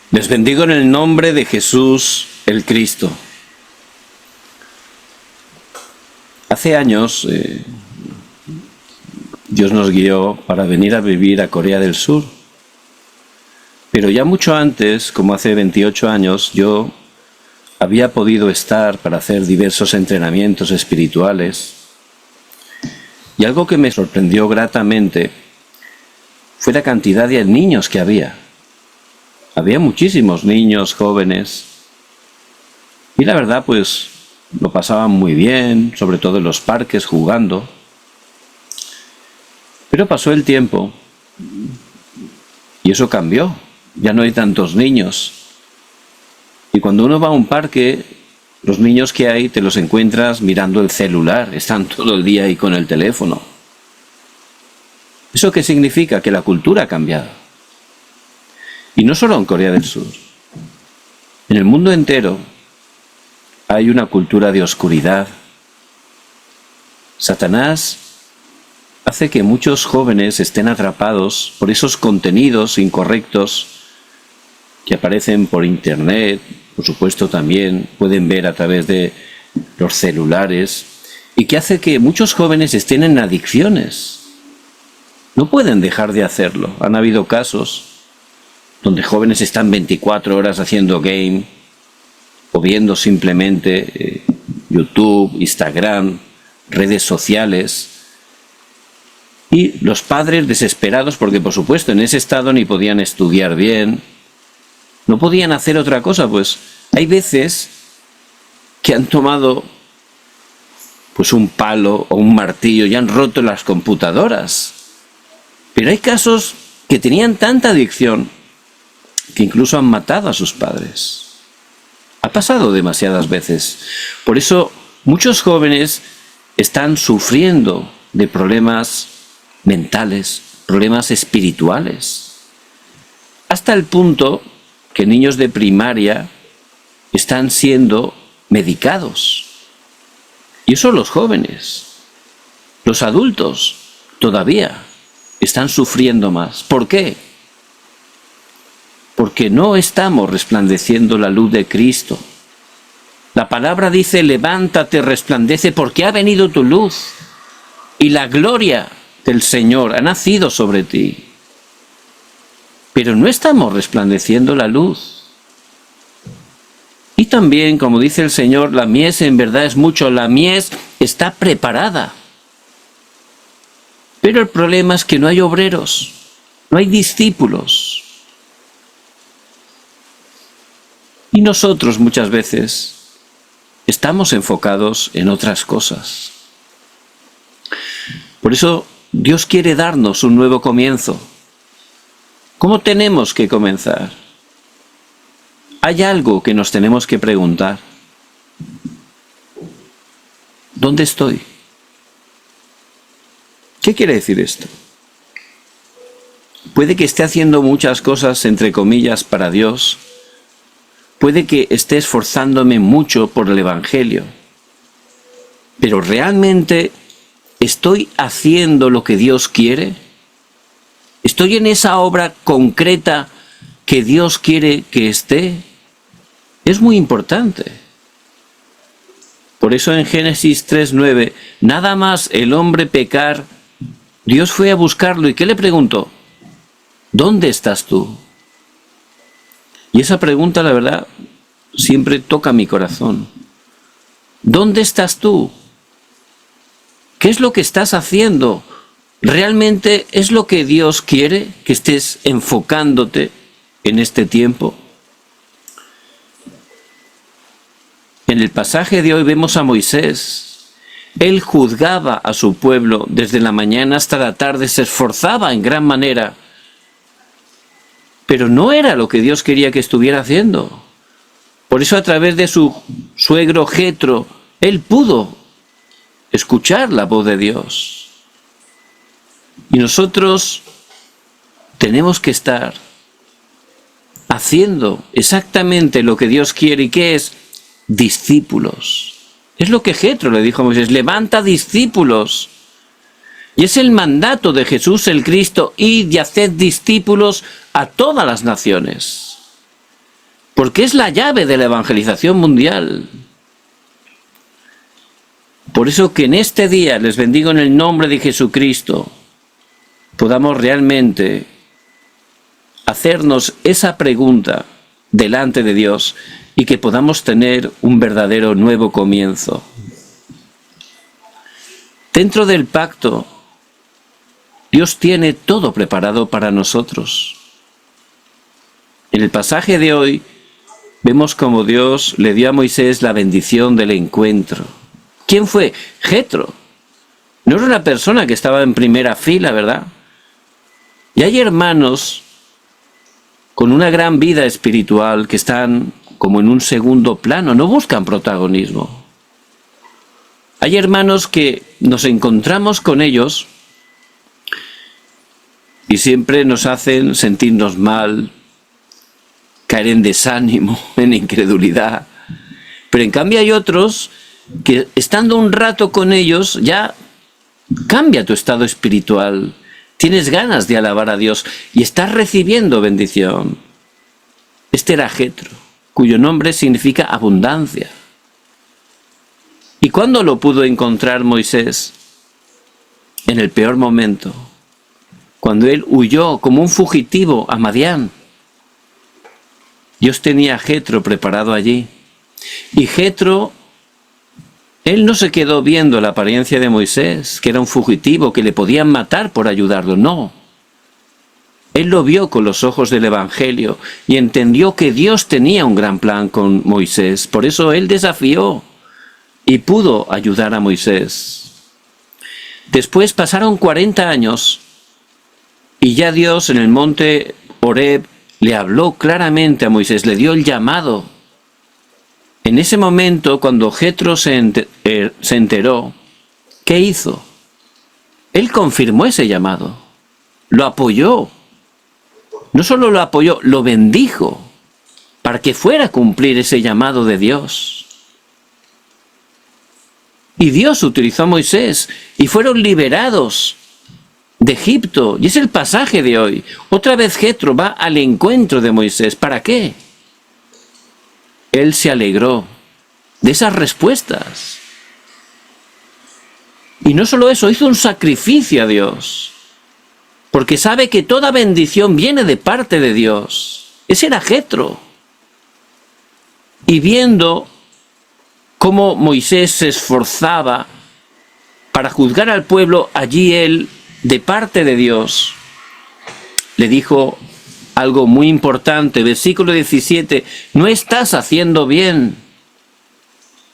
Les bendigo en el nombre de Jesús el Cristo. Hace años Dios nos guió para venir a vivir a Corea del Sur. Pero ya mucho antes, como hace 28 años, yo había podido estar para hacer diversos entrenamientos espirituales. Y algo que me sorprendió gratamente fue la cantidad de niños que había. Había muchísimos niños, jóvenes. Y la verdad, pues, lo pasaban muy bien, sobre todo en los parques, jugando. Pero pasó el tiempo y eso cambió. Ya no hay tantos niños. Y cuando uno va a un parque, los niños que hay te los encuentras mirando el celular. Están todo el día ahí con el teléfono. ¿Eso qué significa? Que la cultura ha cambiado. Y no solo en Corea del Sur. En el mundo entero hay una cultura de oscuridad. Satanás hace que muchos jóvenes estén atrapados por esos contenidos incorrectos que aparecen por internet, por supuesto también pueden ver a través de los celulares, y que hace que muchos jóvenes estén en adicciones. No pueden dejar de hacerlo. Han habido casos donde jóvenes están 24 horas haciendo game o viendo simplemente YouTube, Instagram, redes sociales. Y los padres desesperados porque, por supuesto, en ese estado ni podían estudiar bien, no podían hacer otra cosa, pues hay veces que han tomado pues un palo o un martillo y han roto las computadoras. Pero hay casos que tenían tanta adicción que incluso han matado a sus padres. Ha pasado demasiadas veces. Por eso muchos jóvenes están sufriendo de problemas mentales, problemas espirituales, hasta el punto que niños de primaria están siendo medicados. Y eso los jóvenes. Los adultos todavía están sufriendo más. ¿Por qué? Porque no estamos resplandeciendo la luz de Cristo. La palabra dice: levántate, resplandece, porque ha venido tu luz y la gloria del Señor ha nacido sobre ti. Pero no estamos resplandeciendo la luz. Y también, como dice el Señor, la mies en verdad es mucho, la mies está preparada. Pero el problema es que no hay obreros, no hay discípulos. Y nosotros muchas veces estamos enfocados en otras cosas. Por eso Dios quiere darnos un nuevo comienzo. ¿Cómo tenemos que comenzar? Hay algo que nos tenemos que preguntar. ¿Dónde estoy? ¿Qué quiere decir esto? Puede que esté haciendo muchas cosas, entre comillas, para Dios. Puede que esté esforzándome mucho por el Evangelio. Pero ¿realmente estoy haciendo lo que Dios quiere? ¿Estoy en esa obra concreta que Dios quiere que esté? Es muy importante. Por eso en Génesis 3:9, nada más el hombre pecar, Dios fue a buscarlo. ¿Y qué le preguntó? ¿Dónde estás tú? Y esa pregunta, la verdad, siempre toca mi corazón. ¿Dónde estás tú? ¿Qué es lo que estás haciendo? ¿Realmente es lo que Dios quiere que estés enfocándote en este tiempo? En el pasaje de hoy vemos a Moisés. Él juzgaba a su pueblo desde la mañana hasta la tarde, se esforzaba en gran manera. Pero no era lo que Dios quería que estuviera haciendo. Por eso a través de su suegro Jetro, él pudo escuchar la voz de Dios. Y nosotros tenemos que estar haciendo exactamente lo que Dios quiere. ¿Y qué es? Discípulos. Es lo que Jetro le dijo a Moisés: levanta discípulos. Y es el mandato de Jesús el Cristo: id y haced discípulos a todas las naciones. porque es la llave de la evangelización mundial. Por eso que en este día les bendigo en el nombre de Jesucristo, podamos realmente hacernos esa pregunta delante de Dios y que podamos tener un verdadero nuevo comienzo. Dentro del pacto, Dios tiene todo preparado para nosotros. En el pasaje de hoy vemos cómo Dios le dio a Moisés la bendición del encuentro. ¿Quién fue? Jetro. No era una persona que estaba en primera fila, ¿verdad? Y hay hermanos con una gran vida espiritual que están como en un segundo plano, no buscan protagonismo. Hay hermanos que nos encontramos con ellos y siempre nos hacen sentirnos mal, caer en desánimo, en incredulidad. Pero en cambio hay otros que estando un rato con ellos ya cambia tu estado espiritual. Tienes ganas de alabar a Dios y estás recibiendo bendición. Este era Jetro, cuyo nombre significa abundancia. ¿Y cuándo lo pudo encontrar Moisés? En el peor momento, cuando él huyó como un fugitivo a Madián. Dios tenía a Jetro preparado allí. Y Jetro, él no se quedó viendo la apariencia de Moisés, que era un fugitivo, que le podían matar por ayudarlo, no. Él lo vio con los ojos del Evangelio y entendió que Dios tenía un gran plan con Moisés. Por eso él desafió y pudo ayudar a Moisés. Después pasaron 40 años y ya Dios en el monte Horeb le habló claramente a Moisés, le dio el llamado. En ese momento, cuando Jetro se enteró, ¿qué hizo? Él confirmó ese llamado, lo apoyó. No solo lo apoyó, lo bendijo para que fuera a cumplir ese llamado de Dios. Y Dios utilizó a Moisés y fueron liberados de Egipto. Y es el pasaje de hoy. Otra vez Jetro va al encuentro de Moisés. ¿Para qué? Él se alegró de esas respuestas. Y no solo eso, hizo un sacrificio a Dios. Porque sabe que toda bendición viene de parte de Dios. Ese era Jetro. Y viendo cómo Moisés se esforzaba para juzgar al pueblo, allí él, de parte de Dios, le dijo algo muy importante. Versículo 17, no estás haciendo bien.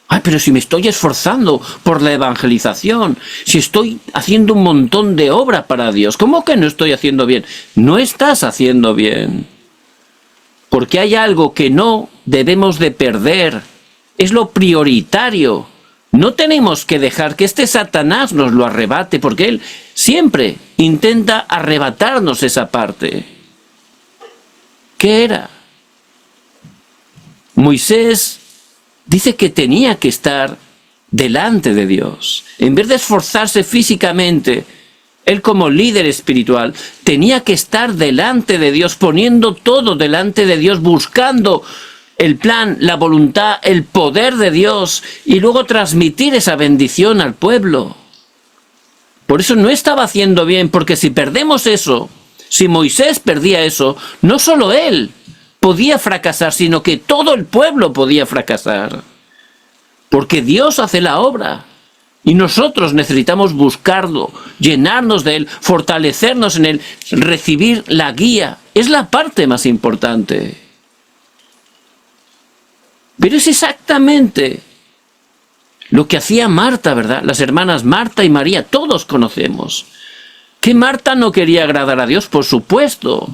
Ay, pero si me estoy esforzando por la evangelización, si estoy haciendo un montón de obra para Dios, ¿cómo que no estoy haciendo bien? No estás haciendo bien. Porque hay algo que no debemos de perder. Es lo prioritario. No tenemos que dejar que este Satanás nos lo arrebate, porque él siempre intenta arrebatarnos esa parte. ¿Qué era? Moisés dice que tenía que estar delante de Dios. En vez de esforzarse físicamente, él como líder espiritual tenía que estar delante de Dios, poniendo todo delante de Dios, buscando el plan, la voluntad, el poder de Dios y luego transmitir esa bendición al pueblo. Por eso no estaba haciendo bien, porque si perdemos eso, si Moisés perdía eso, no solo él podía fracasar, sino que todo el pueblo podía fracasar. Porque Dios hace la obra y nosotros necesitamos buscarlo, llenarnos de él, fortalecernos en él, recibir la guía. Es la parte más importante. Pero es exactamente lo que hacía Marta, ¿verdad? Las hermanas Marta y María, todos conocemos. ¿Que Marta no quería agradar a Dios? Por supuesto.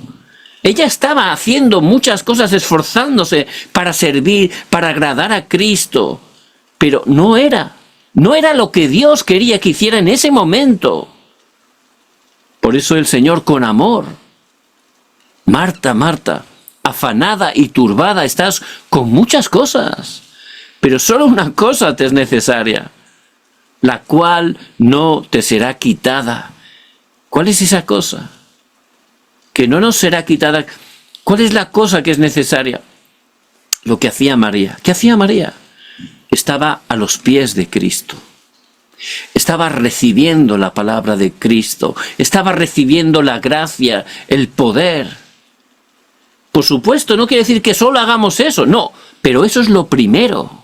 Ella estaba haciendo muchas cosas, esforzándose para servir, para agradar a Cristo. Pero no era lo que Dios quería que hiciera en ese momento. Por eso el Señor con amor, Marta, Marta, afanada y turbada estás con muchas cosas, pero solo una cosa te es necesaria, la cual no te será quitada. ¿Cuál es esa cosa? Que no nos será quitada. ¿Cuál es la cosa que es necesaria? lo que hacía María. ¿Qué hacía María? Estaba a los pies de Cristo. Estaba recibiendo la palabra de Cristo. Estaba recibiendo la gracia, el poder. Por supuesto, no quiere decir que solo hagamos eso, no. Pero eso es lo primero,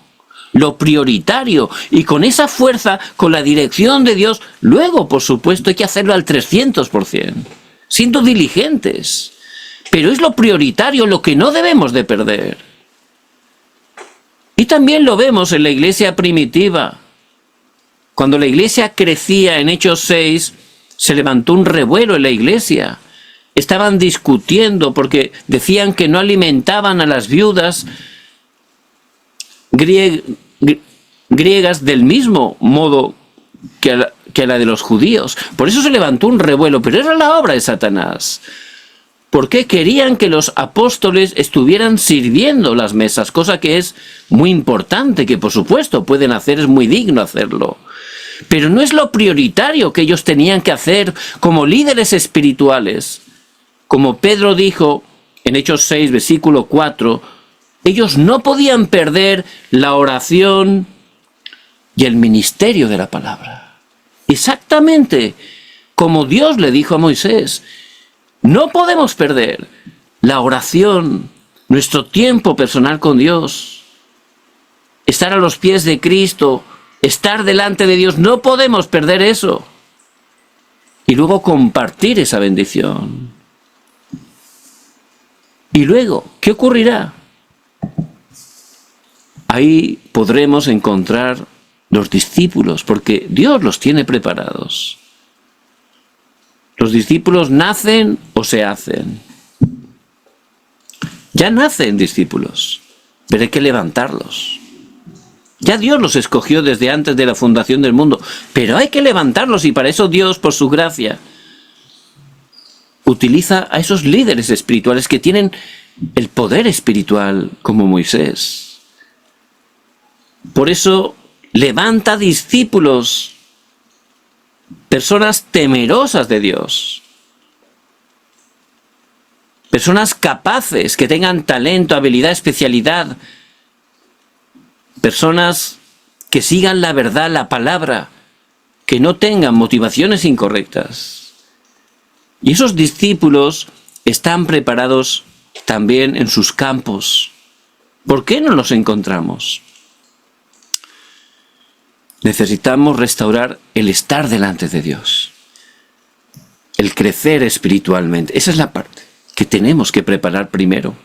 lo prioritario. Y con esa fuerza, con la dirección de Dios, luego, por supuesto, hay que hacerlo al 300%, siendo diligentes. Pero es lo prioritario, lo que no debemos de perder. Y también lo vemos en la iglesia primitiva. Cuando la iglesia crecía en Hechos 6, se levantó un revuelo en la iglesia. Estaban discutiendo porque decían que no alimentaban a las viudas griegas del mismo modo que a la de los judíos. Por eso se levantó un revuelo, pero era la obra de Satanás. Porque querían que los apóstoles estuvieran sirviendo las mesas, cosa que es muy importante, que por supuesto pueden hacer, es muy digno hacerlo. Pero no es lo prioritario que ellos tenían que hacer como líderes espirituales. Como Pedro dijo en Hechos 6, versículo 4, ellos no podían perder la oración y el ministerio de la palabra. Exactamente como Dios le dijo a Moisés. No podemos perder la oración, nuestro tiempo personal con Dios, estar a los pies de Cristo, estar delante de Dios. No podemos perder eso. Y luego compartir esa bendición. Y luego, ¿qué ocurrirá? Ahí podremos encontrar los discípulos, porque Dios los tiene preparados. Los discípulos nacen o se hacen. Ya nacen discípulos, pero hay que levantarlos. Ya Dios los escogió desde antes de la fundación del mundo, pero hay que levantarlos y para eso Dios, por su gracia, utiliza a esos líderes espirituales que tienen el poder espiritual como Moisés. Por eso levanta discípulos, personas temerosas de Dios, personas capaces, que tengan talento, habilidad, especialidad, personas que sigan la verdad, la palabra, que no tengan motivaciones incorrectas. Y esos discípulos están preparados también en sus campos. ¿Por qué no los encontramos? Necesitamos restaurar el estar delante de Dios, el crecer espiritualmente. Esa es la parte que tenemos que preparar primero.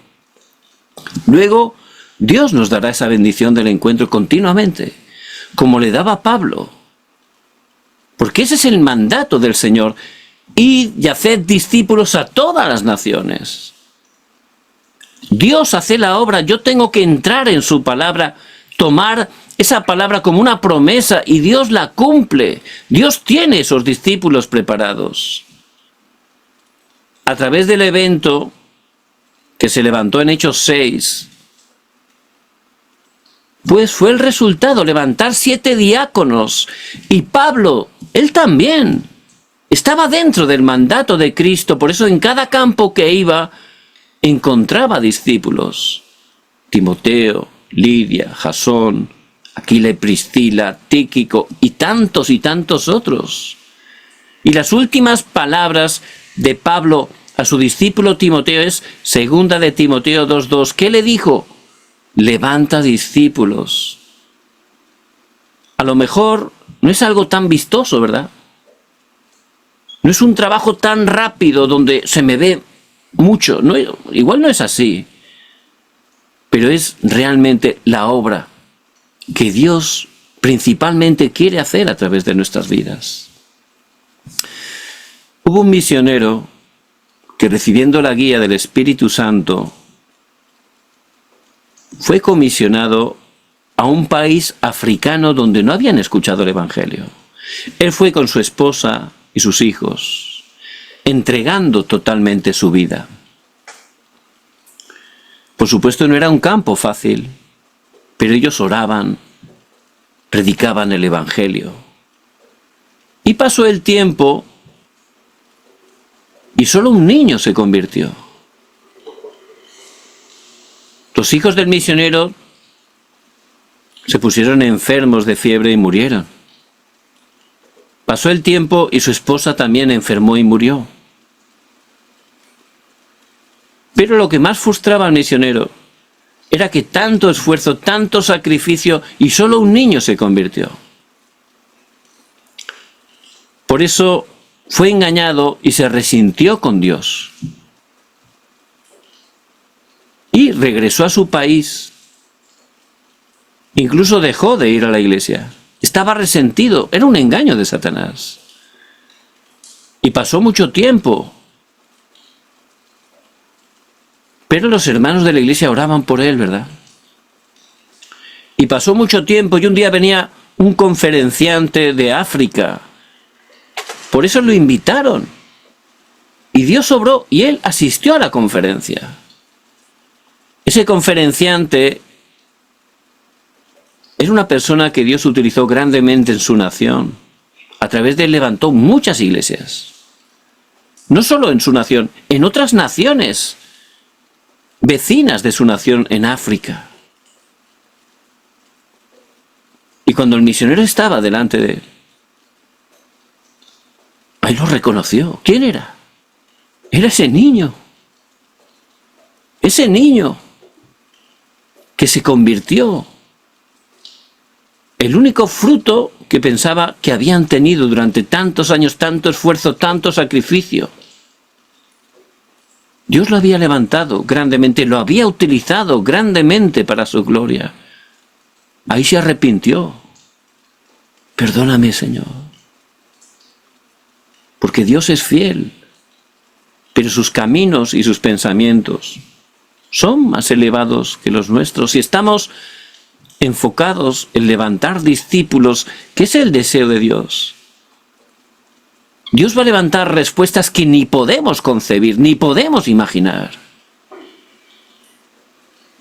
Luego, Dios nos dará esa bendición del encuentro continuamente, como le daba a Pablo. Porque ese es el mandato del Señor. Id y haced discípulos a todas las naciones. Dios hace la obra, yo tengo que entrar en su palabra, tomar esa palabra como una promesa y Dios la cumple. Dios tiene esos discípulos preparados. A través del evento que se levantó en Hechos 6, pues fue el resultado, levantar 7 diáconos. Y Pablo, él también, estaba dentro del mandato de Cristo. Por eso en cada campo que iba, encontraba discípulos. Timoteo, Lidia, Jasón, Aquila y Priscila, Tíquico y tantos otros. Y las últimas palabras de Pablo a su discípulo Timoteo es 2 de Timoteo 2:2. ¿Qué le dijo? Levanta discípulos. A lo mejor no es algo tan vistoso, ¿verdad? No es un trabajo tan rápido donde se me ve mucho. No, igual no es así. Pero es realmente la obra que Dios principalmente quiere hacer a través de nuestras vidas. Hubo un misionero que, recibiendo la guía del Espíritu Santo, fue comisionado a un país africano donde no habían escuchado el Evangelio. Él fue con su esposa y sus hijos, entregando totalmente su vida. Por supuesto, no era un campo fácil, pero ellos oraban, predicaban el Evangelio. Y pasó el tiempo y solo un niño se convirtió. Los hijos del misionero se pusieron enfermos de fiebre y murieron. Pasó el tiempo y su esposa también enfermó y murió. Pero lo que más frustraba al misionero era que tanto esfuerzo, tanto sacrificio y solo un niño se convirtió. Por eso fue engañado y se resintió con Dios. Y regresó a su país. Incluso dejó de ir a la iglesia. Estaba resentido. Era un engaño de Satanás. Y pasó mucho tiempo. Pero los hermanos de la iglesia oraban por él, ¿verdad? Y pasó mucho tiempo y un día venía un conferenciante de África. Por eso lo invitaron. Y Dios obró y él asistió a la conferencia. Ese conferenciante era una persona que Dios utilizó grandemente en su nación. A través de él levantó muchas iglesias. No solo en su nación, en otras naciones vecinas de su nación en África. Y cuando el misionero estaba delante de él, él lo reconoció. ¿Quién era? Era ese niño. Ese niño que se convirtió. El único fruto que pensaba que habían tenido durante tantos años, tanto esfuerzo, tanto sacrificio. Dios lo había levantado grandemente, lo había utilizado grandemente para su gloria. Ahí se arrepintió. Perdóname, Señor. Porque Dios es fiel, pero sus caminos y sus pensamientos son más elevados que los nuestros. Si estamos enfocados en levantar discípulos, que es el deseo de Dios, Dios va a levantar respuestas que ni podemos concebir, ni podemos imaginar.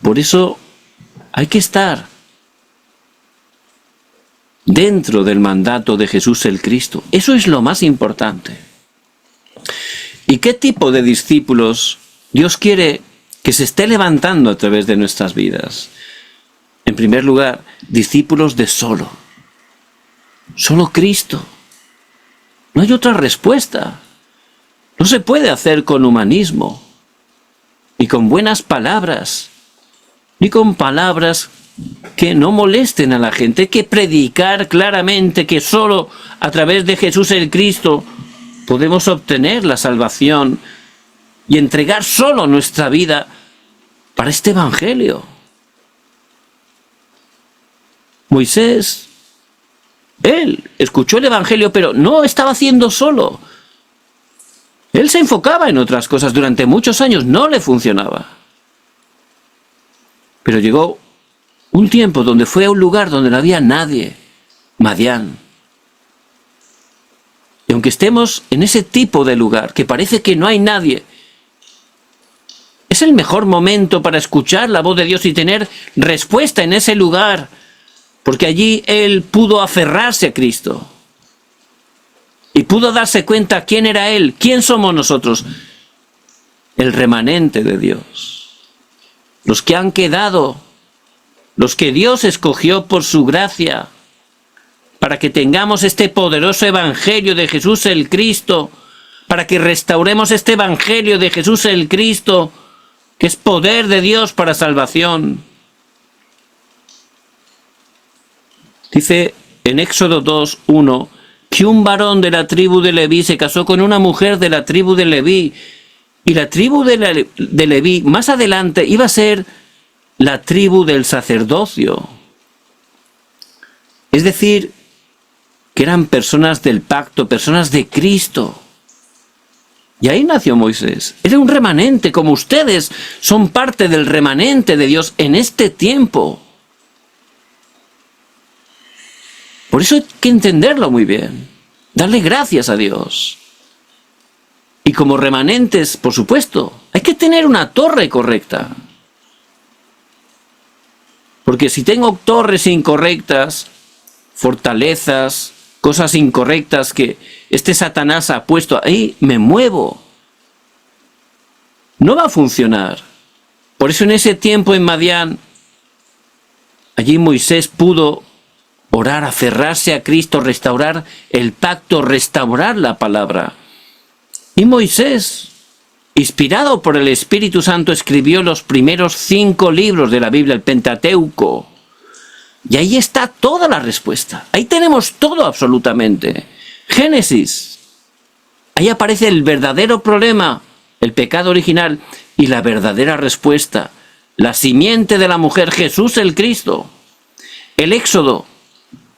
Por eso hay que estar dentro del mandato de Jesús el Cristo. Eso es lo más importante. ¿Y qué tipo de discípulos Dios quiere que se esté levantando a través de nuestras vidas? En primer lugar, discípulos de solo Cristo. No hay otra respuesta. No se puede hacer con humanismo, ni con buenas palabras, ni con palabras que no molesten a la gente. Hay que predicar claramente que solo a través de Jesús el Cristo podemos obtener la salvación y entregar solo nuestra vida para este evangelio. Moisés, él escuchó el evangelio, pero no estaba haciendo solo. Él se enfocaba en otras cosas. Durante muchos años no le funcionaba. Pero llegó un tiempo donde fue a un lugar donde no había nadie, Madián. Y aunque estemos en ese tipo de lugar, que parece que no hay nadie, es el mejor momento para escuchar la voz de Dios y tener respuesta en ese lugar, porque allí él pudo aferrarse a Cristo y pudo darse cuenta quién era él, quién somos nosotros, el remanente de Dios, los que han quedado, los que Dios escogió por su gracia, para que tengamos este poderoso evangelio de Jesús el Cristo, para que restauremos este evangelio de Jesús el Cristo, que es poder de Dios para salvación. Dice en Éxodo 2:1 que un varón de la tribu de Leví se casó con una mujer de la tribu de Leví, y la tribu de Leví más adelante iba a ser la tribu del sacerdocio. Es decir, que eran personas del pacto, personas de Cristo. Y ahí nació Moisés. Era un remanente, como ustedes son parte del remanente de Dios en este tiempo. Por eso hay que entenderlo muy bien, darle gracias a Dios. Y como remanentes, por supuesto, hay que tener una torre correcta. Porque si tengo torres incorrectas, fortalezas, cosas incorrectas que este Satanás ha puesto ahí, me muevo. No va a funcionar. Por eso en ese tiempo en Madián, allí Moisés pudo orar, aferrarse a Cristo, restaurar el pacto, restaurar la palabra. Y Moisés, inspirado por el Espíritu Santo, escribió los primeros 5 libros de la Biblia, el Pentateuco. Y ahí está toda la respuesta. Ahí tenemos todo absolutamente. Génesis. Ahí aparece el verdadero problema, el pecado original, y la verdadera respuesta, la simiente de la mujer, Jesús el Cristo. El Éxodo.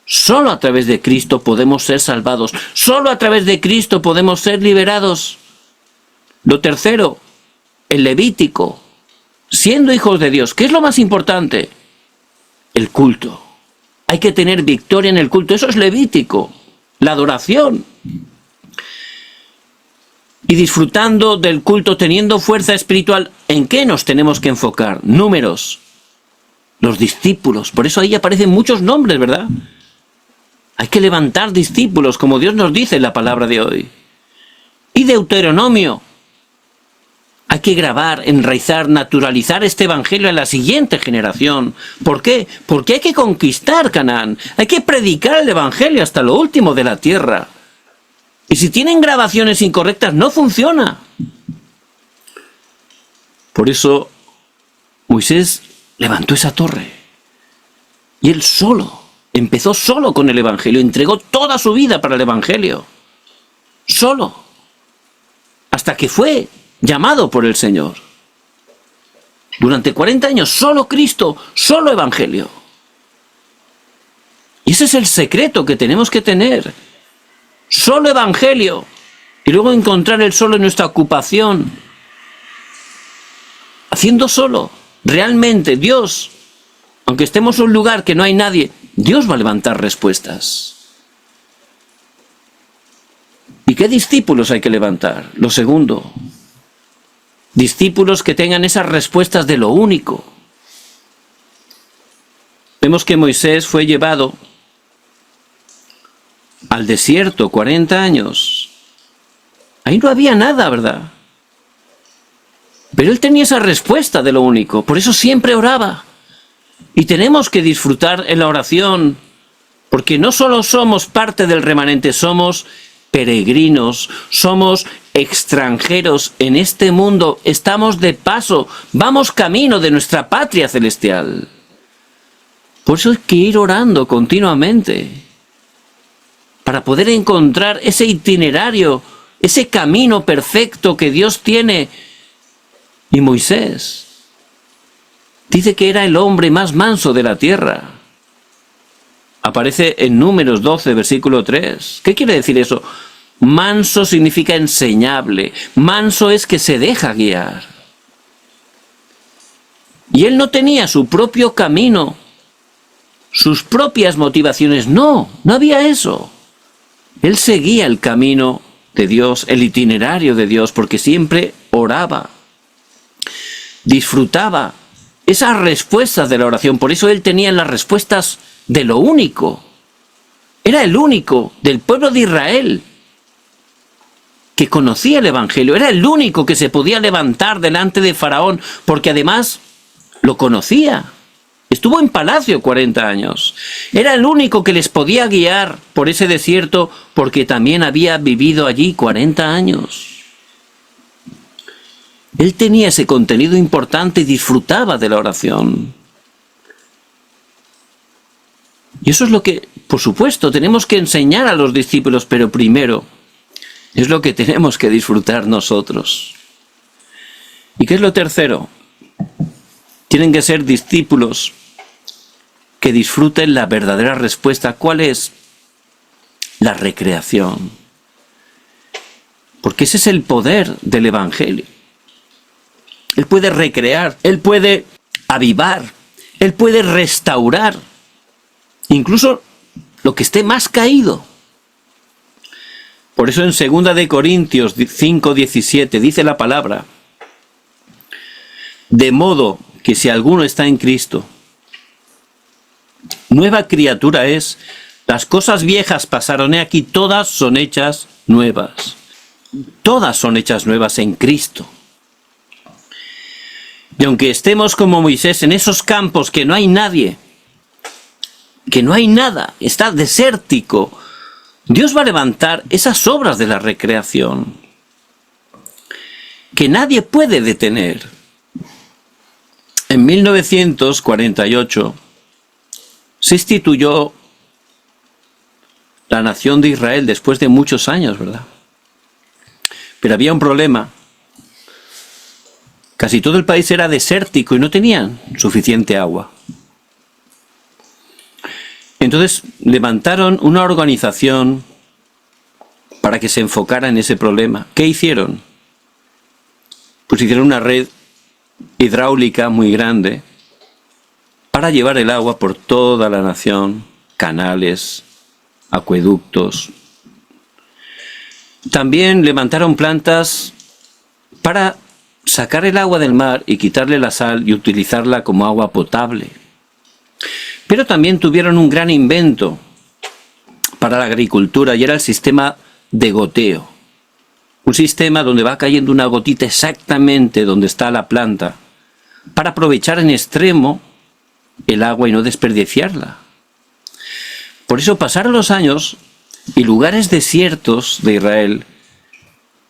Solo a través de Cristo podemos ser salvados. Solo a través de Cristo podemos ser liberados. Lo tercero, el Levítico. Siendo hijos de Dios, ¿qué es lo más importante? El culto. Hay que tener victoria en el culto. Eso es Levítico. La adoración. Y disfrutando del culto, teniendo fuerza espiritual, ¿en qué nos tenemos que enfocar? Números. Los discípulos. Por eso ahí aparecen muchos nombres, ¿verdad? Hay que levantar discípulos, como Dios nos dice en la palabra de hoy. Y Deuteronomio. Hay que grabar, enraizar, naturalizar este evangelio en la siguiente generación. ¿Por qué? Porque hay que conquistar Canaán. Hay que predicar el evangelio hasta lo último de la tierra. Y si tienen grabaciones incorrectas, no funciona. Por eso Moisés levantó esa torre. Y él solo, empezó solo con el evangelio, entregó toda su vida para el evangelio. Solo. Hasta que fue llamado por el Señor. Durante 40 años, solo Cristo, solo evangelio. Y ese es el secreto que tenemos que tener. Solo evangelio. Y luego encontrar el solo en nuestra ocupación. Haciendo solo. Realmente Dios, aunque estemos en un lugar que no hay nadie, Dios va a levantar respuestas. ¿Y qué discípulos hay que levantar? Lo segundo, discípulos que tengan esas respuestas de lo único. Vemos que Moisés fue llevado al desierto 40 años. Ahí no había nada, ¿verdad? Pero él tenía esa respuesta de lo único. Por eso siempre oraba. Y tenemos que disfrutar en la oración, porque no solo somos parte del remanente, somos peregrinos, somos extranjeros en este mundo, estamos de paso, vamos camino de nuestra patria celestial. Por eso hay que ir orando continuamente, para poder encontrar ese itinerario, ese camino perfecto que Dios tiene. Y Moisés dice que era el hombre más manso de la tierra. Aparece en Números 12, versículo 3. ¿Qué quiere decir eso? Manso significa enseñable. Manso es que se deja guiar. Y él no tenía su propio camino, sus propias motivaciones. No había eso. Él seguía el camino de Dios, el itinerario de Dios, porque siempre oraba. Disfrutaba esas respuestas de la oración. Por eso él tenía las respuestas de lo único. Era el único del pueblo de Israel que conocía el evangelio. Era el único que se podía levantar delante de Faraón, porque además lo conocía. Estuvo en palacio 40 años. Era el único que les podía guiar por ese desierto, porque también había vivido allí 40 años. Él tenía ese contenido importante y disfrutaba de la oración. Y eso es lo que, por supuesto, tenemos que enseñar a los discípulos, pero primero es lo que tenemos que disfrutar nosotros. ¿Y qué es lo tercero? Tienen que ser discípulos que disfruten la verdadera respuesta. ¿Cuál es? La recreación. Porque ese es el poder del evangelio. Él puede recrear, Él puede avivar, Él puede restaurar, incluso lo que esté más caído. Por eso en 2 de Corintios 5:17 dice la palabra: de modo que si alguno está en Cristo, nueva criatura es, las cosas viejas pasaron, he aquí todas son hechas nuevas. Todas son hechas nuevas en Cristo. Y aunque estemos como Moisés en esos campos que no hay nadie, que no hay nada, está desértico, Dios va a levantar esas obras de la recreación que nadie puede detener. En 1948 se instituyó la nación de Israel después de muchos años, ¿verdad? Pero había un problema. Casi todo el país era desértico y no tenían suficiente agua. Entonces levantaron una organización para que se enfocara en ese problema. ¿Qué hicieron? Pues hicieron una red hidráulica muy grande para llevar el agua por toda la nación, canales, acueductos. También levantaron plantas para sacar el agua del mar y quitarle la sal y utilizarla como agua potable. Pero también tuvieron un gran invento para la agricultura y era el sistema de goteo. Un sistema donde va cayendo una gotita exactamente donde está la planta para aprovechar en extremo el agua y no desperdiciarla. Por eso pasaron los años y lugares desiertos de Israel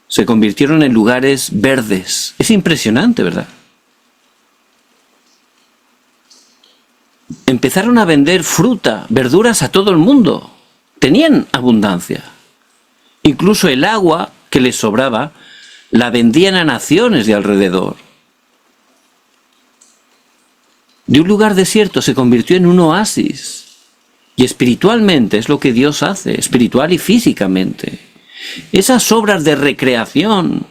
se convirtieron en lugares verdes. Es impresionante, ¿verdad? Empezaron a vender fruta, verduras a todo el mundo. Tenían abundancia. Incluso el agua que les sobraba la vendían a naciones de alrededor. De un lugar desierto se convirtió en un oasis. Y espiritualmente es lo que Dios hace, espiritual y físicamente. Esas obras de recreación.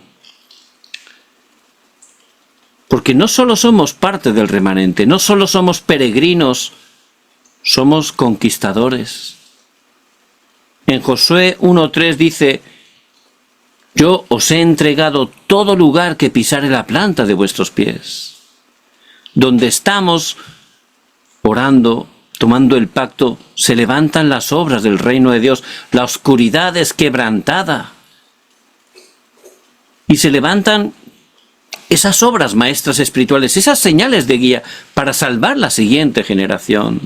Porque no solo somos parte del remanente, no solo somos peregrinos, somos conquistadores. En Josué 1:3 dice: yo os he entregado todo lugar que pisare la planta de vuestros pies. Donde estamos orando, tomando el pacto, se levantan las obras del reino de Dios. La oscuridad es quebrantada. Y se levantan esas obras maestras espirituales, esas señales de guía para salvar la siguiente generación.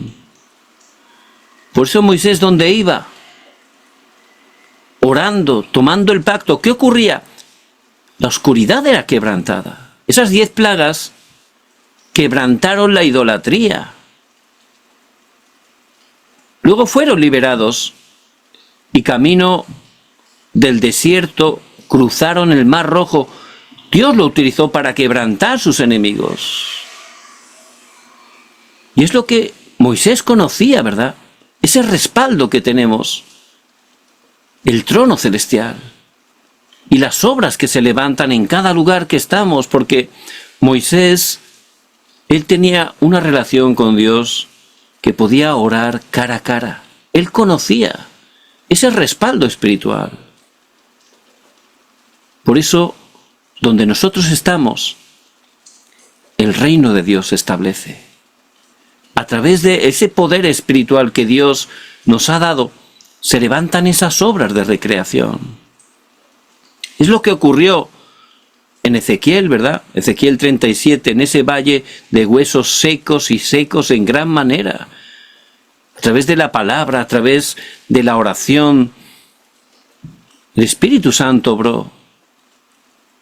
Por eso Moisés, ¿dónde iba? Orando, tomando el pacto. ¿Qué ocurría? La oscuridad era quebrantada. Esas 10 plagas quebrantaron la idolatría. Luego fueron liberados y camino del desierto cruzaron el Mar Rojo. Dios lo utilizó para quebrantar sus enemigos. Y es lo que Moisés conocía, ¿verdad? Ese respaldo que tenemos. El trono celestial. Y las obras que se levantan en cada lugar que estamos. Porque Moisés, él tenía una relación con Dios que podía orar cara a cara. Él conocía ese respaldo espiritual. Por eso, donde nosotros estamos, el reino de Dios se establece. A través de ese poder espiritual que Dios nos ha dado, se levantan esas obras de recreación. Es lo que ocurrió en Ezequiel, ¿verdad? Ezequiel 37, en ese valle de huesos secos y secos en gran manera. A través de la palabra, a través de la oración, el Espíritu Santo obró.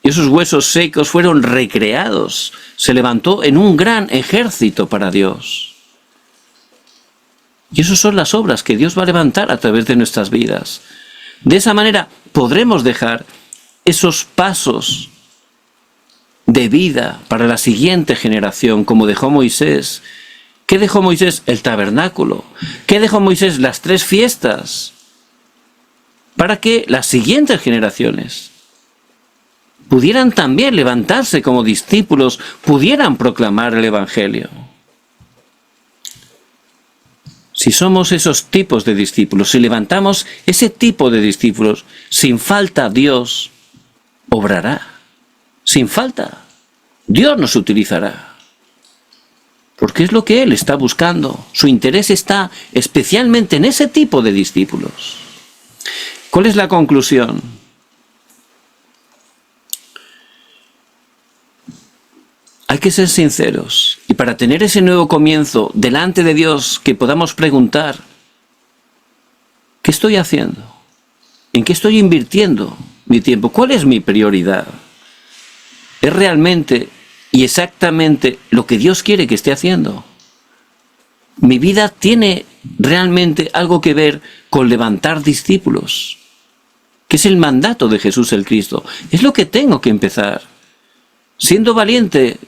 Y esos huesos secos fueron recreados. Se levantó en un gran ejército para Dios. Y esas son las obras que Dios va a levantar a través de nuestras vidas. De esa manera podremos dejar esos pasos de vida para la siguiente generación, como dejó Moisés. ¿Qué dejó Moisés? El tabernáculo. ¿Qué dejó Moisés? Las 3 fiestas. Para que las siguientes generaciones pudieran también levantarse como discípulos, pudieran proclamar el Evangelio. Si somos esos tipos de discípulos, si levantamos ese tipo de discípulos, sin falta Dios obrará. Sin falta. Dios nos utilizará. Porque es lo que Él está buscando. Su interés está especialmente en ese tipo de discípulos. ¿Cuál es la conclusión? hay que ser sinceros. Y para tener ese nuevo comienzo delante de Dios, que podamos preguntar, ¿qué estoy haciendo? ¿En qué estoy invirtiendo mi tiempo? ¿Cuál es mi prioridad? ¿Es realmente y exactamente lo que Dios quiere que esté haciendo? ¿Mi vida tiene realmente algo que ver con levantar discípulos? Que es el mandato de Jesús el Cristo. Es lo que tengo que empezar. Siendo valiente,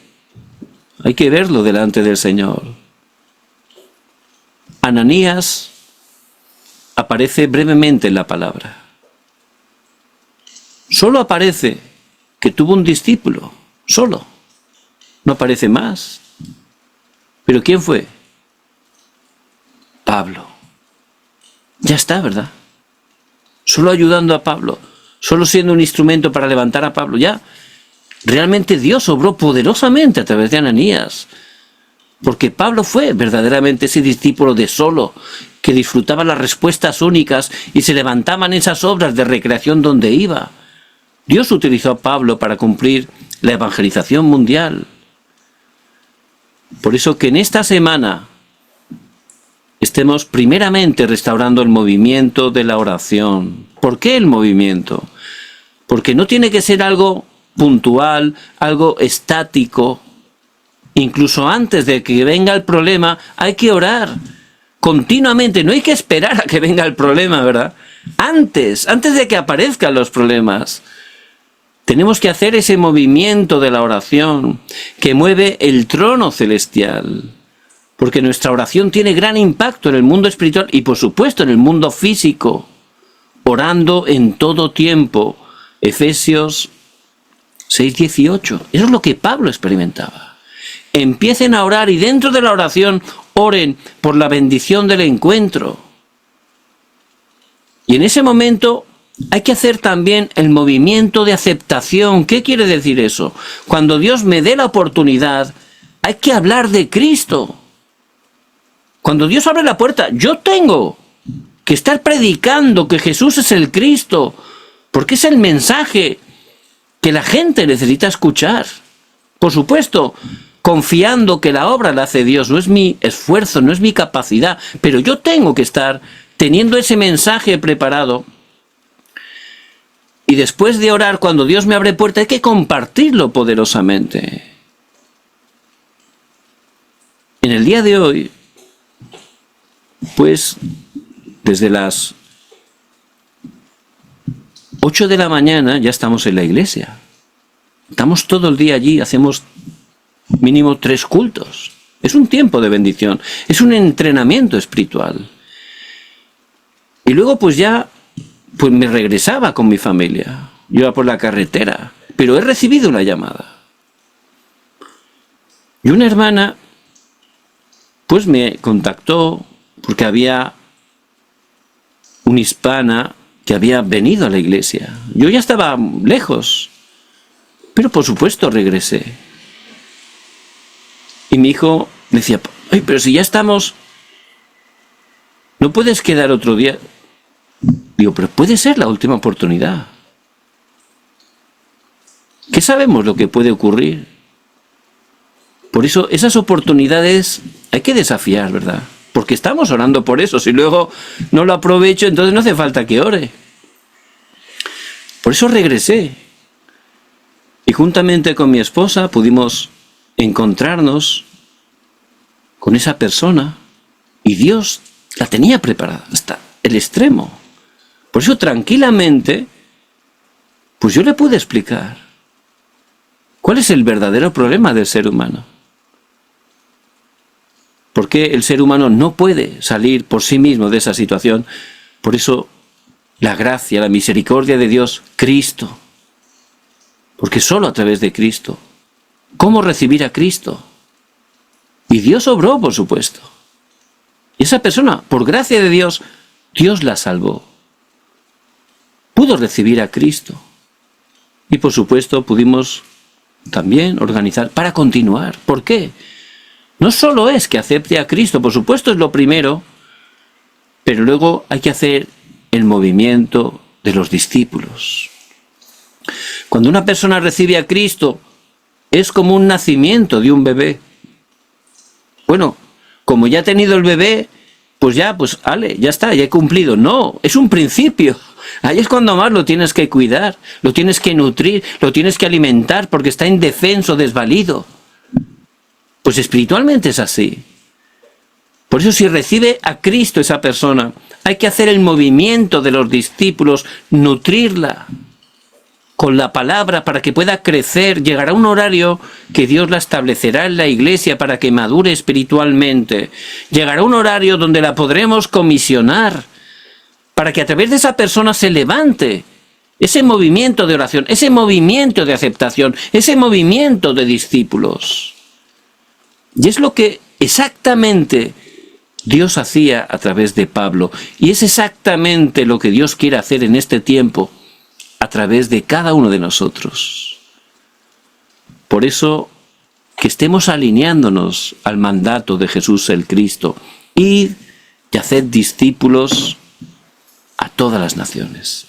hay que verlo delante del Señor. Ananías aparece brevemente en la palabra. Solo aparece que tuvo un discípulo, solo. No aparece más. ¿Pero quién fue? Pablo. Ya está, ¿verdad? Solo ayudando a Pablo, solo siendo un instrumento para levantar a Pablo, ya. Realmente Dios obró poderosamente a través de Ananías, porque Pablo fue verdaderamente ese discípulo de solo, que disfrutaba las respuestas únicas y se levantaban esas obras de recreación donde iba. Dios utilizó a Pablo para cumplir la evangelización mundial. Por eso que en esta semana estemos primeramente restaurando el movimiento de la oración. ¿Por qué el movimiento? Porque no tiene que ser algo puntual, algo estático. Incluso antes de que venga el problema, hay que orar continuamente. No hay que esperar a que venga el problema, ¿verdad? Antes de que aparezcan los problemas. Tenemos que hacer ese movimiento de la oración que mueve el trono celestial. Porque nuestra oración tiene gran impacto en el mundo espiritual y por supuesto en el mundo físico. Orando en todo tiempo. Efesios 6:18. Eso es lo que Pablo experimentaba. Empiecen a orar y dentro de la oración oren por la bendición del encuentro. Y en ese momento hay que hacer también el movimiento de aceptación. ¿Qué quiere decir eso? Cuando Dios me dé la oportunidad, hay que hablar de Cristo. Cuando Dios abre la puerta, yo tengo que estar predicando que Jesús es el Cristo, porque es el mensaje que la gente necesita escuchar. Por supuesto, confiando que la obra la hace Dios, no es mi esfuerzo, no es mi capacidad, pero yo tengo que estar teniendo ese mensaje preparado. Y después de orar, cuando Dios me abre puerta, hay que compartirlo poderosamente. En el día de hoy, pues, desde las 8 de la mañana ya estamos en la iglesia. Estamos todo el día allí, hacemos mínimo 3 cultos. Es un tiempo de bendición, es un entrenamiento espiritual. Y luego pues ya pues me regresaba con mi familia. Yo iba por la carretera, pero he recibido una llamada. Y una hermana pues me contactó porque había una hispana que había venido a la iglesia. Yo ya estaba lejos, pero por supuesto regresé. Y mi hijo decía, ay, pero si ya estamos, ¿no puedes quedar otro día? Digo, pero puede ser la última oportunidad. ¿Qué sabemos lo que puede ocurrir? Por eso esas oportunidades hay que desafiar, ¿verdad? Porque estamos orando por eso. Si luego no lo aprovecho, entonces no hace falta que ore. Por eso regresé. Y juntamente con mi esposa pudimos encontrarnos con esa persona. Y Dios la tenía preparada hasta el extremo. Por eso tranquilamente, pues yo le pude explicar cuál es el verdadero problema del ser humano. ¿Por qué el ser humano no puede salir por sí mismo de esa situación? Por eso la gracia, la misericordia de Dios, Cristo. Porque solo a través de Cristo. ¿Cómo recibir a Cristo? Y Dios obró, por supuesto. Y esa persona, por gracia de Dios, Dios la salvó. Pudo recibir a Cristo. Y por supuesto pudimos también organizar para continuar. ¿Por qué? No solo es que acepte a Cristo, por supuesto es lo primero, pero luego hay que hacer el movimiento de los discípulos. Cuando una persona recibe a Cristo, es como un nacimiento de un bebé. Bueno, como ya he tenido el bebé, pues ya está, ya he cumplido. No, es un principio. Ahí es cuando más lo tienes que cuidar, lo tienes que nutrir, lo tienes que alimentar porque está indefenso, desvalido. Pues espiritualmente es así. Por eso si recibe a Cristo esa persona, hay que hacer el movimiento de los discípulos, nutrirla con la palabra para que pueda crecer. Llegará un horario que Dios la establecerá en la iglesia para que madure espiritualmente. Llegará un horario donde la podremos comisionar para que a través de esa persona se levante ese movimiento de oración, ese movimiento de aceptación, ese movimiento de discípulos. Y es lo que exactamente Dios hacía a través de Pablo. Y es exactamente lo que Dios quiere hacer en este tiempo a través de cada uno de nosotros. Por eso, que estemos alineándonos al mandato de Jesús el Cristo. Id y haced discípulos a todas las naciones.